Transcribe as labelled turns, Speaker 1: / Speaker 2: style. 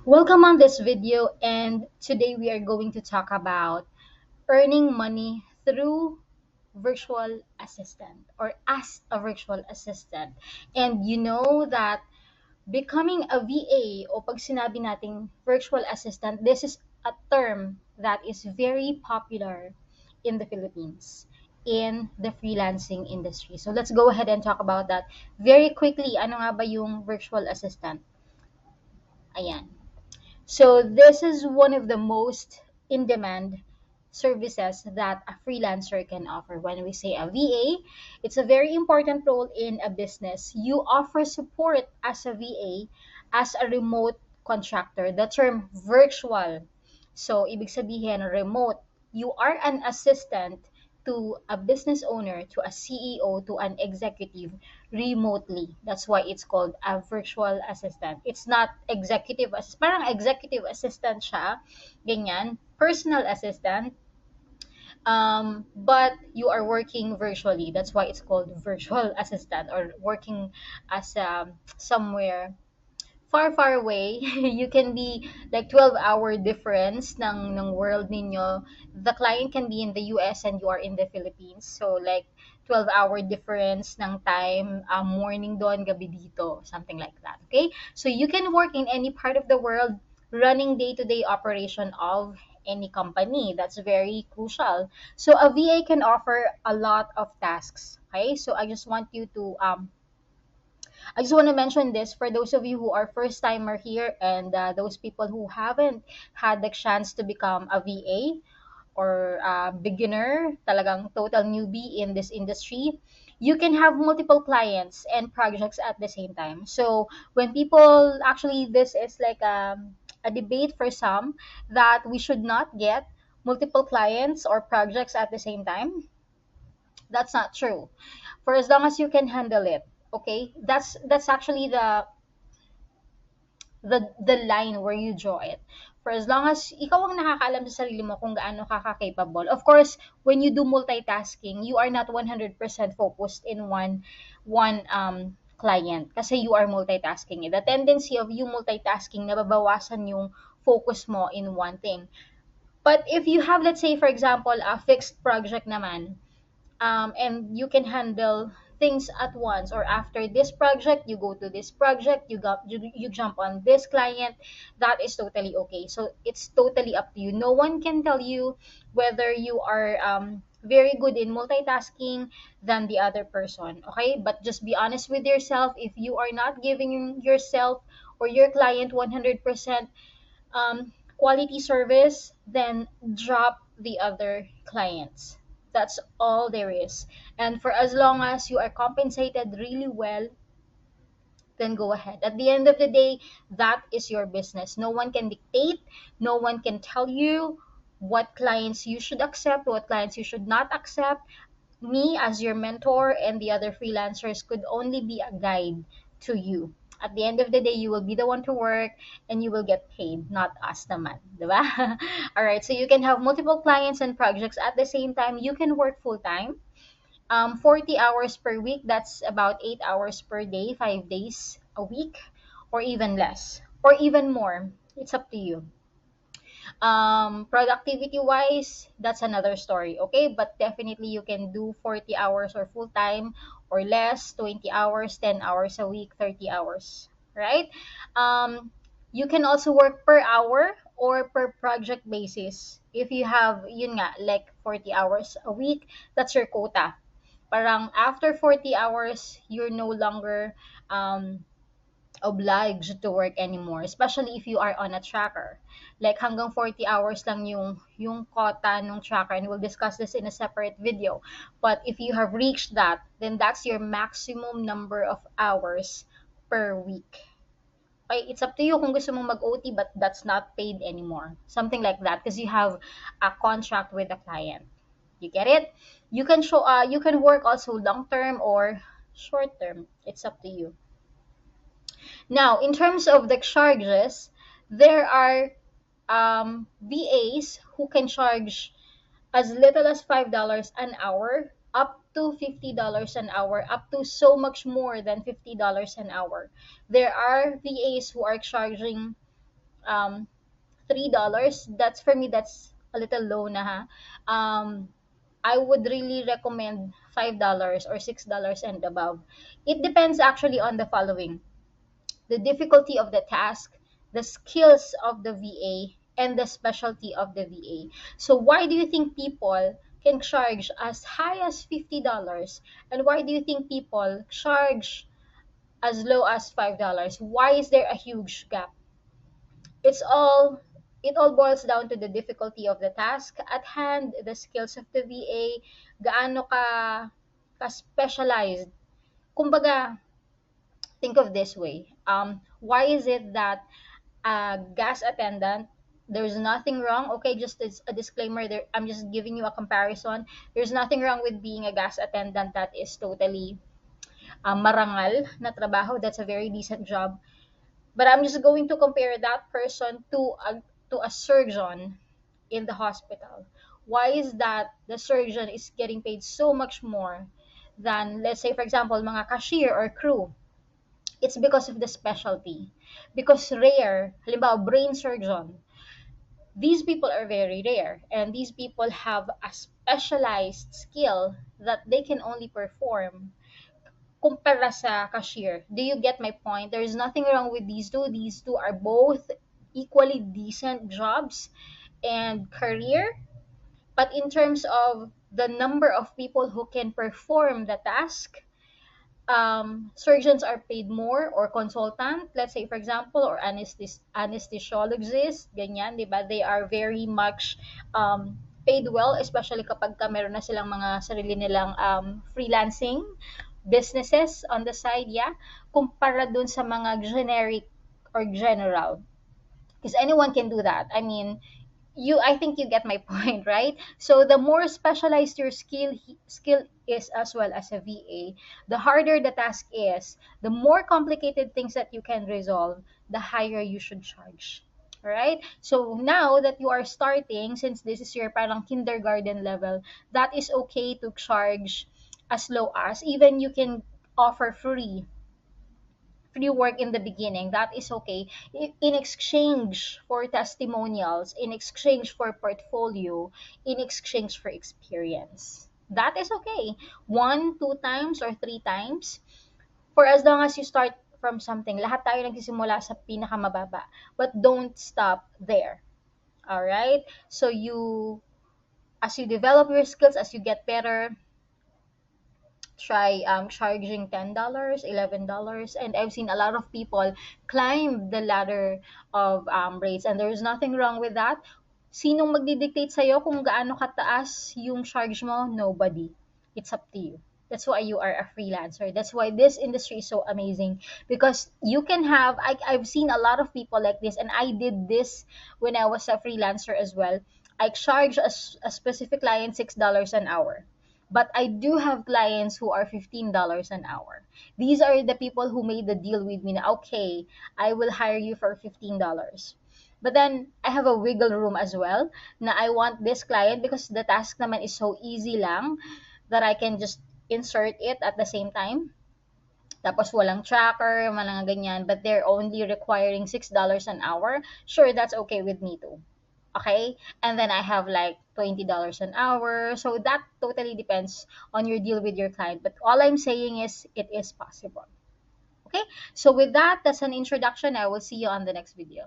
Speaker 1: Welcome on this video, and today we are going to talk about earning money through virtual assistant or as a virtual assistant. And you know that becoming a VA o pag sinabi nating virtual assistant, this is a term that is very popular in the Philippines in the freelancing industry. So let's go ahead and talk about that very quickly. Ano nga ba yung virtual assistant? Ayan. So this is one of the most in demand services that a freelancer can offer. When we say a VA, it's a very important role in a business. You offer support as a VA, as a remote contractor. The term virtual. So ibig sabihin remote. You are an assistant to a business owner, to a CEO, to an executive remotely. That's why it's called a virtual assistant. It's not executive assistant. Parang executive assistant siya, ganyan, personal assistant, but you are working virtually. That's why it's called virtual assistant or working as somewhere far far away. You can be like 12-hour difference ng world ninyo. The client can be in the US and you are in the Philippines, so like 12-hour difference ng time, morning doon, gabi dito, something like that. Okay, so you can work in any part of the world, running day-to-day operation of any company. That's very crucial. So a VA can offer a lot of tasks. Okay, so I just want to mention this for those of you who are first timer here, and those people who haven't had the chance to become a VA or beginner, talagang total newbie in this industry. You can have multiple clients and projects at the same time. So when people actually, this is like a debate for some that we should not get multiple clients or projects at the same time. That's not true. For as long as you can handle it, okay, that's actually the line where you draw it. For as long as ikaw ang nakakaalam sa sarili mo kung gaano ka capable. Of course, when you do multitasking, you are not 100% focused in one client kasi you are multitasking. The tendency of you multitasking, nababawasan yung focus mo in one thing. But if you have, let's say, for example, a fixed project naman, and you can handle things at once, or after this project you go to this project, you jump on this client, that is totally okay. So it's totally up to you. No one can tell you whether you are very good in multitasking than the other person, okay? But just be honest with yourself. If you are not giving yourself or your client 100% quality service, then drop the other clients. That's all there is. And for as long as you are compensated really well, then go ahead. At the end of the day, that is your business. No one can dictate, no one can tell you what clients you should accept, what clients you should not accept. Me, as your mentor, and the other freelancers could only be a guide to you. At the end of the day, you will be the one to work and you will get paid, not us naman, diba? All right, so you can have multiple clients and projects at the same time. You can work full time. 40 hours per week, that's about 8 hours per day, 5 days a week, or even less, or even more. It's up to you. Productivity wise, that's another story, okay? But definitely you can do 40 hours or full time, or less, 20 hours, 10 hours a week, 30 hours, right? You can also work per hour or per project basis. If you have, yun nga, like 40 hours a week, that's your quota. Parang after 40 hours, you're no longer obliged to work anymore, especially if you are on a tracker. Like hanggang 40 hours lang yung quota ng tracker, and we'll discuss this in a separate video. But if you have reached that, then that's your maximum number of hours per week. Okay, it's up to you kung gusto mong mag-OT, but that's not paid anymore. Something like that, because you have a contract with the client. You get it? You can work also long term or short term. It's up to you. Now, in terms of the charges, there are VAs who can charge as little as $5 an hour, up to $50 an hour, up to so much more than $50 an hour. There are VAs who are charging um, $3, that's for me, that's a little low na ha. I would really recommend $5 or $6 and above. It depends actually on the following: the difficulty of the task, the skills of the VA, and the specialty of the VA. So why do you think people can charge as high as $50? And why do you think people charge as low as $5? Why is there a huge gap? It's all it all boils down to the difficulty of the task at hand, the skills of the VA, gaano ka specialized. Kumbaga, think of this way. Why is it that a gas attendant, there's nothing wrong, okay, just as a disclaimer there, I'm just giving you a comparison. There's nothing wrong with being a gas attendant that is totally marangal na trabaho. That's a very decent job. But I'm just going to compare that person to a surgeon in the hospital. Why is that the surgeon is getting paid so much more than, let's say, for example, mga cashier or crew? It's because of the specialty. Because rare, halimbawa, brain surgeon, these people are very rare, and these people have a specialized skill that they can only perform kumpara sa cashier. Do you get my point? There's nothing wrong with these two. These two are both equally decent jobs and career. But in terms of the number of people who can perform the task, surgeons are paid more, or consultant, let's say for example, or anesthesiologist, ganyan, di ba? They are very much paid well, especially kapag meron na silang mga sarili nilang freelancing businesses on the side, yeah, kumpara dun sa mga generic or general. Because anyone can do that. I mean, I think you get my point, right? So the more specialized your skill is, as well as a VA, the harder the task is, the more complicated things that you can resolve, the higher you should charge. All right? So now that you are starting, since this is your parang kindergarten level, that is okay to charge as low as, even you can offer free work in the beginning. That is okay, in exchange for testimonials, in exchange for portfolio, in exchange for experience. That is okay, one, two times, or three times, for as long as you start from something. Lahat tayo nagsisimula sa pinakamababa, but don't stop there. All right, so as you develop your skills, as you get better, try charging $10, $11. And I've seen a lot of people climb the ladder of rates, and there's nothing wrong with that. Sinong magdidictate sa'yo kung gaano kataas yung charge mo? Nobody. It's up to you. That's why you are a freelancer. That's why this industry is so amazing, because you can have, I've seen a lot of people like this, and I did this when I was a freelancer as well. I charge a specific client $6 an hour, but I do have clients who are $15 an hour. These are the people who made the deal with me na, okay, I will hire you for $15. But then I have a wiggle room as well na I want this client because the task naman is so easy lang that I can just insert it at the same time. Tapos walang tracker, mga ganyan, but they're only requiring $6 an hour. Sure, that's okay with me too. Okay, and then I have like $20 an hour, so that totally depends on your deal with your client, but all I'm saying is it is possible. Okay, so with that, that's an introduction. I will see you on the next video.